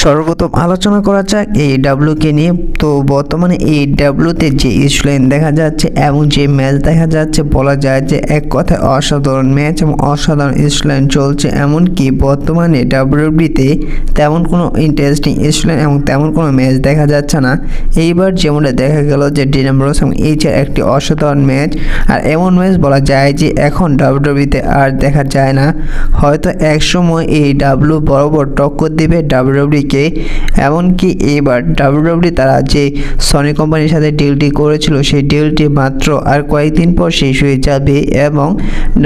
সর্বপ্রথম আলোচনা করা যাক AEW-কে নিয়ে। তো বর্তমানে AEW-তে যে স্টোরিলাইন দেখা যাচ্ছে এবং যে ম্যাচ দেখা যাচ্ছে, বলা যায় যে এক কথায় অসাধারণ ম্যাচ এবং অসাধারণ স্টোরিলাইন চলছে। এমনকি বর্তমানে WWE-তে তেমন কোনো ইন্টারেস্টিং স্টোরিলাইন এবং তেমন কোনো ম্যাচ দেখা যাচ্ছে না। এইবার যেমনটা দেখা গেল যে ডিন অ্যামব্রোস এবং এইচের একটি অসাধারণ ম্যাচ, আর এমন ম্যাচ বলা যায় যে এখন WWE-তে আর দেখা যায় না। হয়তো একসময় AEW বরাবর টক্কর দেবে WWE-কে। এমনকি এবার WWE তারা যে সনি কোম্পানির সাথে ডিলটি করেছিল, সেই ডিলটি মাত্র আর কয়েকদিন পর শেষ হয়ে যাবে এবং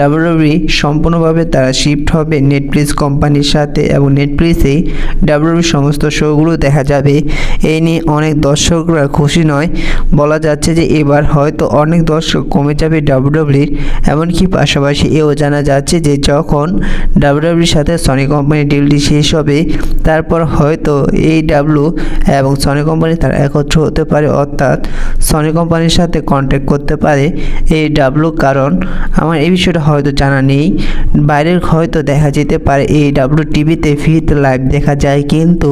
WWE সম্পূর্ণভাবে তারা শিফট হবে নেটফ্লিক্স কোম্পানির সাথে এবং নেটফ্লিক্সেই WWE সমস্ত শোগুলো দেখা যাবে। এই নিয়ে অনেক দর্শকরা খুশি নয়। বলা যাচ্ছে যে এবার হয়তো অনেক দর্শক কমে যাবে WWE-র। এমনকি পাশাপাশি এও জানা যাচ্ছে যে যখন WWE-র সাথে সনি কোম্পানির ডিলটি শেষ হবে, তারপর হয়তো AEW এবং সনি কোম্পানি তারা একত্র হতে পারে, অর্থাৎ সনি কোম্পানির সাথে কন্ট্যাক্ট করতে পারে AEW। কারণ আমার এই বিষয়টা হয়তো জানা নেই, বাইরের হয়তো দেখা যেতে পারে AEW টিভিতে ফ্রিতে লাইভ দেখা যায়, কিন্তু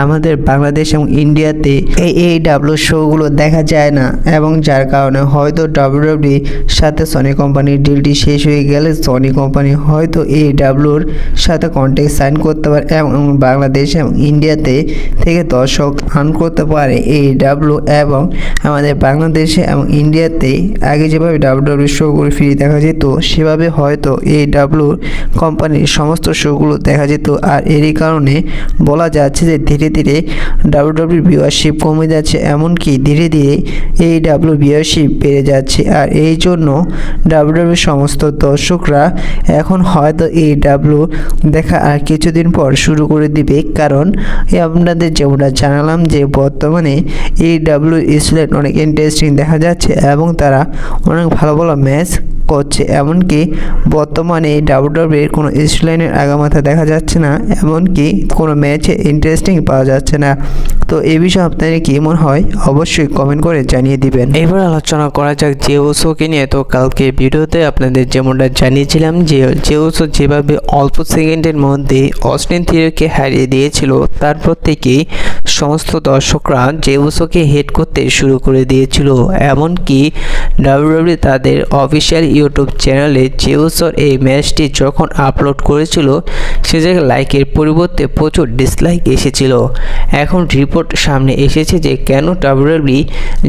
আমাদের বাংলাদেশ এবং ইন্ডিয়াতে এই AEW শোগুলো দেখা যায় না, এবং যার কারণে হয়তো WWE সাথে সনি কোম্পানির ডিলটি শেষ হয়ে গেলে সনি কোম্পানি হয়তো AEWর সাথে কন্ট্যাক্ট সাইন করতে পারে এবং বাংলাদেশ এবং ইন্ডিয়াতে থেকে দর্শক আর্ন করতে পারে AEW। এবং আমাদের বাংলাদেশে এবং ইন্ডিয়াতে আগে যেভাবে WWE শোগুলো ফ্রি দেখা যেত, সেভাবে হয়তো AEW কোম্পানির সমস্ত শোগুলো দেখা যেত। আর এরই কারণে বলা যাচ্ছে যে ধীরে ধীরে WWE ভিউয়ারশিপ কমে যাচ্ছে, এমনকি ধীরে ধীরে AEW ভিউয়ারশিপ বেড়ে যাচ্ছে। আর এই জন্য WWE সমস্ত দর্শকরা এখন হয়তো AEW দেখা আর কিছুদিন পর শুরু করে দিবে। কারণ আপনাদের যেমনটা জানালাম যে বর্তমানে AEW স্টোরিলাইন অনেক ইন্টারেস্টিং দেখা যাচ্ছে এবং তারা অনেক ভালো ভালো ম্যাচ করছে। এমনকি বর্তমানে WWE কোনো স্টোরিলাইনের আগামাথা দেখা যাচ্ছে না, এমনকি কোনো ম্যাচে ইন্টারেস্টিং পাওয়া যাচ্ছে না। তো এই বিষয়ে আপনাদের কি মনে হয় অবশ্যই কমেন্ট করে জানিয়ে দিবেন। এবার আলোচনা করা যাক জে উসোকে নিয়ে। তো কালকে ভিডিওতে আপনাদের যেমনটা জানিয়েছিলাম যে জে উসো যেভাবে অল্প সেকেন্ডের মধ্যে অস্টিন থিওরিকে হারিয়ে দিয়েছিল, তারপর থেকেই সমস্ত দর্শকরা জে উসোকে হেট করতে শুরু করে দিয়েছিল। এমনকি WWE তাদের অফিসিয়াল ইউটিউব চ্যানেলে জে উসোর এই ম্যাচটি যখন আপলোড করেছিল, সে জায়গায় লাইকের পরিবর্তে প্রচুর ডিসলাইক এসেছিল। এখন রিপোর্ট সামনে এসেছে যে কেন WWE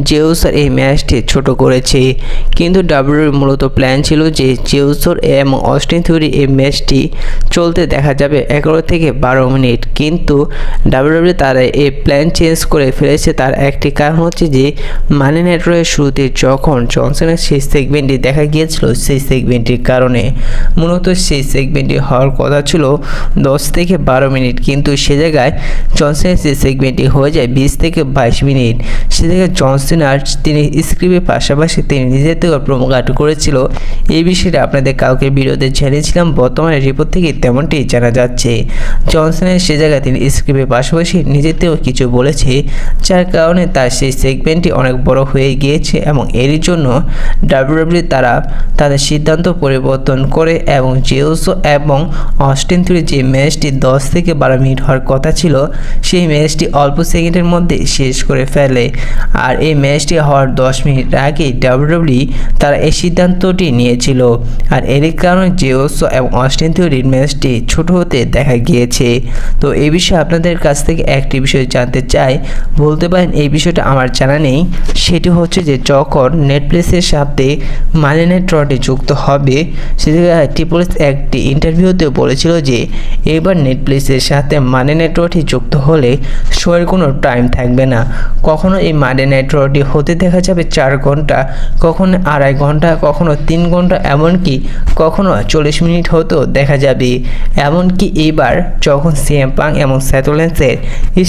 জে উসোর এই ম্যাচটি ছোট করেছে। কিন্তু WWE মূলত প্ল্যান ছিল যে জে উসোর এবং অস্টিন থিওরি এই ম্যাচটি চলতে দেখা যাবে 11 থেকে 12 মিনিট। কিন্তু WWE তারা এই প্ল্যান চেঞ্জ করে ফেলেছে। তার একটি কারণ হচ্ছে যে মানি নেটওয়ার্কের শুরুতে যখন জনসনের সেই সেগমেন্টটি দেখা গিয়েছিল, সেই সেগমেন্টটির কারণে মূলত সেই সেগমেন্টটি হওয়ার কথা ছিল 10 থেকে 12 মিনিট, কিন্তু সে জায়গায় জনসনের সেই সেগমেন্টটি হয়ে যায় 20 থেকে 22 মিনিট। সে জায়গায় জনসন আর তিনি স্ক্রিপ্টের পাশাপাশি তিনি নিজের থেকে প্রমোট করেছিল। এই বিষয়টা আপনাদের কালকে ভিডিওতে জানিয়েছিলাম। বর্তমানে রিপোর্ট থেকে তেমনটি জানা যাচ্ছে। জনসনের সে জায়গায় তিনি স্ক্রিপ্টের পাশাপাশি নিজের থেকেও কিছু বলেছে, যার কারণে তার সেই সেগমেন্টটি অনেক বড় হয়ে গিয়েছে এবং এরই জন্য WWE তারা তাদের সিদ্ধান্ত পরিবর্তন করে এবং জে উসো এবং অস্টিন থিওরির যে ম্যাচটি 10 থেকে 12 মিনিট হওয়ার কথা ছিল, সেই ম্যাচটি অল্প সেকেন্ডের মধ্যে শেষ করে ফেলে। আর এই ম্যাচটি হওয়ার 10 মিনিট আগে WWE তারা এই সিদ্ধান্তটি নিয়েছিল। আর এরই কারণে জে উসো এবং অস্টিন থিওরির ম্যাচটি ছোট হতে দেখা গিয়েছে। তো এই বিষয়ে আপনাদের কাছ থেকে একটি বিষয় জানতে চাই, বলতে পারেন এই বিষয়টা আমার জানা নেই। সেটি হচ্ছে যে যখন নেটফ্লিক্সের সাথে মানি নেটওয়ার্কটি যুক্ত হবে, সেদিকে ট্রিপল এইচ একটি ইন্টারভিউতে বলেছিল যে এবার নেটফ্লিক্সের সাথে মানি নেটওয়ার্কটি যুক্ত হলে শোয়ের কোনো টাইম থাকবে না। কখনো এই মানি নেটওয়ার্কটি হতে দেখা যাবে 4 ঘন্টা, কখনো 2.5 ঘন্টা, কখনো 3 ঘন্টা, এমনকি কখনো 40 মিনিট হতেও দেখা যাবে। এমনকি এবার যখন সিএম পাং এবং সেথ রলিন্সের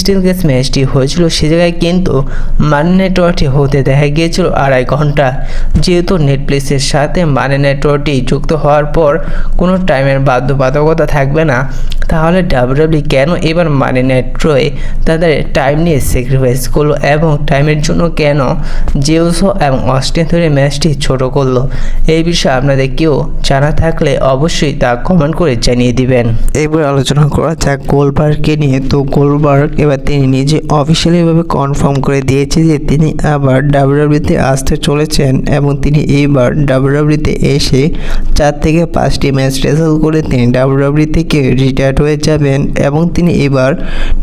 স্টিল কেজ ম্যাচটি হয়েছিল, সে জায়গায় কিন্তু মানি নেটওয়ার্কটি হতে দেখা গিয়েছিল 2.5 ঘন্টা। যেহেতু নেটফ্লিক্সের সাথে মানি নেটওয়ার্কটি যুক্ত হওয়ার পর কোনো টাইমের বাধ্যবাধকতা থাকবে না, তাহলে WWE কেন এবার মানি নেটওয়ার্কে তাদের টাইম নিয়ে স্যাক্রিফাইস করলো এবং টাইমের জন্য কেন জিউসো এবং অস্টিন থিওরি ম্যাচটি ছোট করলো, এই বিষয়ে আপনাদের কেউ জানা থাকলে অবশ্যই তা কমেন্ট করে জানিয়ে দিবেন। এবার আলোচনা করা যাক গোলবার্গকে নিয়ে। তো গোলবার্গ এবার তিনি নিজে অফিসিয়ালিভাবে কনফার্ম করে দিয়েছে যে তিনি আবার ডাব্লিউডাব্লিউতে আসতে চলেছেন এবং তিনি এইবার ডাব্লিউডাব্লিউতে এসে 4 থেকে 5টি ম্যাচ রেসল করে তিনি ডাব্লিউডাব্লিউ থেকে রিটায়ার্ড হয়ে যাবেন এবং তিনি এবার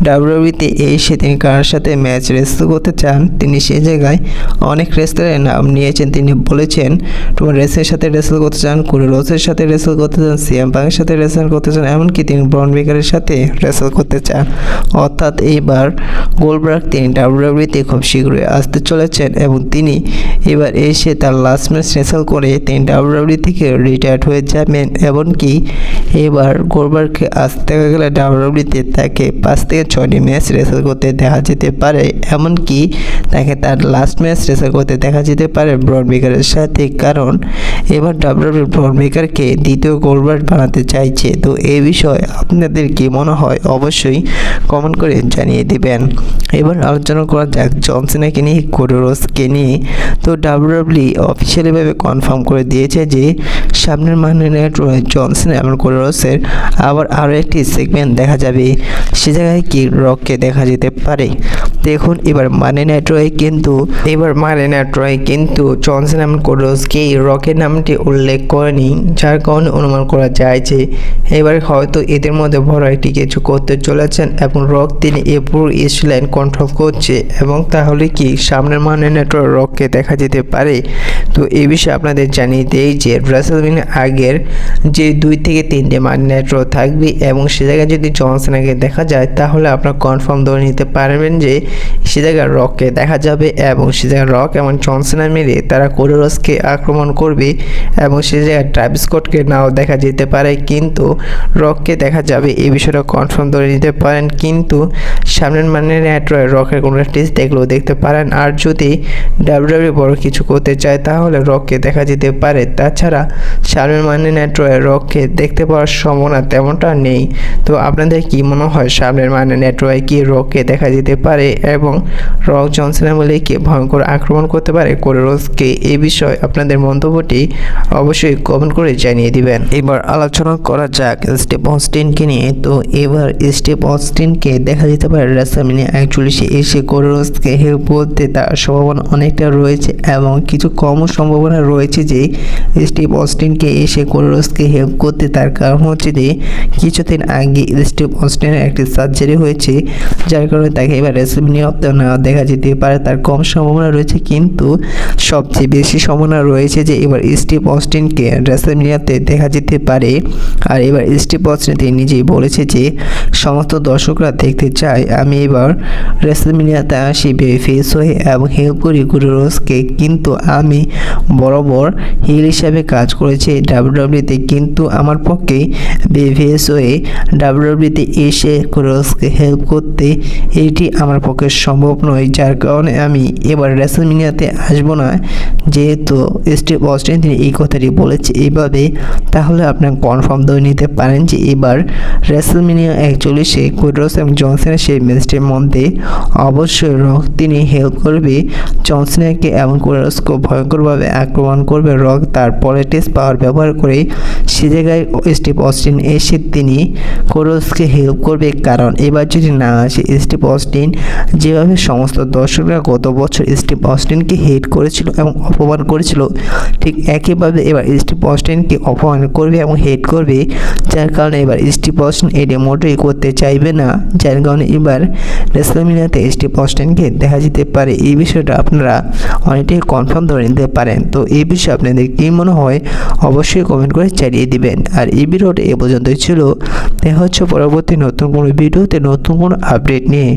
ডাব্লিউডাব্লিউতে এসে তিনি কার সাথে ম্যাচ রেসল করতে চান, তিনি সেই জায়গায় অনেক রেসলারের নাম নিয়েছেন। তিনি বলেছেন তোমার রেসের সাথে রেসল করতে চান, কোরি রোসের সাথে রেসল করতে চান, সিএম পাংয়ের সাথে রেসল করতে চান, এমনকি তিনি ব্রন বেকারের সাথে রেসল করতে চান। অর্থাৎ এইবার গোলবার্গ তিনি ডাব্লিউডাব্লিউতে খুব শীঘ্রই আসতে চলেছেন এবং তিনি এবার এসে তার লাস্ট ম্যাচ রেসল করে তিনি ডাব্লিউডাব্লিউ থেকে রিটায়ার্ড হয়ে যাবেন। এমনকি এবার গোলবার্গকে আসতে দেখা গেলে ডাব্লিউডাব্লিউতে তাকে 5 থেকে 6টি ম্যাচ রেসল করতে দেখা যেতে পারে, এমনকি তাকে তার লাস্ট ম্যাচ রেসল করতে দেখা যেতে পারে ব্রন বেকারের সাথে, কারণ এবার ডাব্লিউডাব্লিউ ব্রন বেকারকে দ্বিতীয় গোলবার্গ বানাতে চাইছে। তো এই বিষয়ে আপনাদের কি মনে হয় অবশ্যই কমেন্ট করে জানিয়ে দিবেন। এবার আলোচনা করা যাক জন সিনাকে নিয়ে, কোডি রোডসকে নিয়ে। তো ডাব্লিউডাব্লিউ অফিসিয়ালিভাবে কনফার্ম করে দিয়েছে যে সামনের মানডে নাইট রয়ে জন সিনা এবং কোডি রোডসের আরও একটি সেগমেন্ট দেখা যাবে। সে জায়গায় কি রককে দেখা যেতে পারে। দেখুন এবার মানডে নাইট রয়ে কিন্তু জন সিনা এবং কোডি রোডসকে রকের নামটি উল্লেখ করেনি, যার কারণে অনুমান করা যায় যে এবার হয়তো এদের মধ্যে বড় একটি কিছু করতে চলেছেন এবং রক তিনি এ পুরো ইস্যুলাইন কন্ট্রোল করছে এবং তাহলে কি সামনের মানডে নাইট রককে দেখা যেতে পারে। তো এই বিষয়ে আপনাদের জানিয়ে দেই যে রাসেলমিনের আগের যে 2 থেকে 3টে মানডে নাইট থাকবে এবং সে জায়গায় যদি জন সিনাকে দেখা যায় তাহলে আপনারা কনফার্ম ধরে নিতে পারবেন যে সে জায়গায় রককে দেখা যাবে এবং সে জায়গায় রক এবং জন সিনা মিলে তারা কোডি রোডসকে আক্রমণ করবে এবং সে জায়গায় ট্রাভিস স্কটকে নাও দেখা যেতে পারে, কিন্তু রককে দেখা যাবে এই বিষয়টা কনফার্ম ধরে নিতে পারেন। কিন্তু সামনের মানডে নাইট রকের কোনো টেস্ট দেখলেও দেখতে পারেন, আর যদি ডাব্লিউডাব্লিউ বড় কিছু করতে চায় তাহলে রককে দেখা যেতে পারে। তাছাড়া সামনের মানডে নাইট রককে দেখতে পাওয়ার সম্ভাবনা তেমনটা নেই। তো আপনাদের কি মনে হয় সামনের মানডে নাইট কি রককে দেখা যেতে পারে এবং রক জন সিনা বলে কি ভয়ঙ্কর আক্রমণ করতে পারে কোডি রোডসকে? এই বিষয়ে আপনাদের মন্তব্যটি অবশ্যই কমেন্ট করে জানিয়ে দিবেন। এবার আলোচনা করা যাক স্টিভ অস্টিনকে নিয়ে। তো এবার স্টিভ অস্টিনকে দেখা যেতে পারে রাসেলমানিয়া 41 এসে কোডি রোডসকে হেল্প করতে তার সম্ভাবনা অনেকটা রয়েছে এবং কিছু কম সম্ভাবনা রয়েছে যে স্টিভ অস্টিনকে এসে কোডি রোডসকে হেল্প করতে। তার কারণ হচ্ছে যে কিছুদিন আগে স্টিভ অস্টিনের একটি সার্জারি হয়েছে, যার কারণে তাকে এবার রাসেলমানিয়াতে না দেখা যেতে পারে, তার কম সম্ভাবনা রয়েছে। কিন্তু সবচেয়ে বেশি সম্ভাবনা রয়েছে যে এবার স্টিভ অস্টিনকে রাসেলমানিয়াতে দেখা যেতে পারে। আর এবার স্টিভ অস্টিন তিনি নিজেই বলেছে যে সমস্ত দর্শকরা দেখতে চায় আমি এবার রাসেলমানিয়াতে আসি ফেস হয়ে এবং হেল্প করি কোডি রোডসকে, কিন্তু আমি বরাবর হিল হিসাবে কাজ করেছি ডাব্লিউডাব্লিউতে, কিন্তু আমার পক্ষে ফেস হয়ে ডাব্লিউডাব্লিউতে এসে কোডি রোডসকে হেল্প করতে এটি আমার পক্ষে সম্ভব নয়, যার কারণে আমি এবার রাসেলমানিয়াতে আসবো না। যেহেতু স্টিভ অস্টিন তিনি এই কথাটি বলেছে এইভাবে, তাহলে আপনার কনফার্ম ধরে নিতে পারেন যে এবার রাসেলমানিয়া 41 কোডি রোডস এবং জন সিনা সেই ম্যাচটির মধ্যে অবশ্যই রক তিনি হেল্প করবে জন সিনাকে এবং কোডি রোডসকে ভয়ঙ্করভাবে আক্রমণ করবে রক। তারপরে টেস্ট পাওয়ার ব্যবহার করে সে জায়গায় স্টিভ অস্টিন এসে তিনি কোডি রোডসকে হেল্প করবে, কারণ এবার যদি না আসে স্টিভ অস্টিন যেভাবে সমস্ত দর্শকরা গত বছর স্টিভ অস্টিনকে হেট করেছিল এবং অপমান করেছিল, ঠিক একইভাবে এবার স্টিভ অস্টিনকে অপমান করবে এবং হেট করবে, যার কারণে এবার স্টিভ অস্টিন এটি মোটেই করতে চাইবে না, যার কারণে এবার রাসেলমানিয়াতে স্টিভ অস্টিনকে দেখা যেতে পারে। এই বিষয়টা আপনারা অনেকটাই কনফার্ম ধরে নিতে পারেন। তো এই বিষয়ে আপনাদের কী মনে হয় অবশ্যই কমেন্ট করে জানিয়ে দিবেন। আর এই ভিডিওটা এ পর্যন্তই ছিল, দেখা হচ্ছে পরবর্তী নতুন কোনো ভিডিওতে নতুন কোনো আপডেট নিয়ে।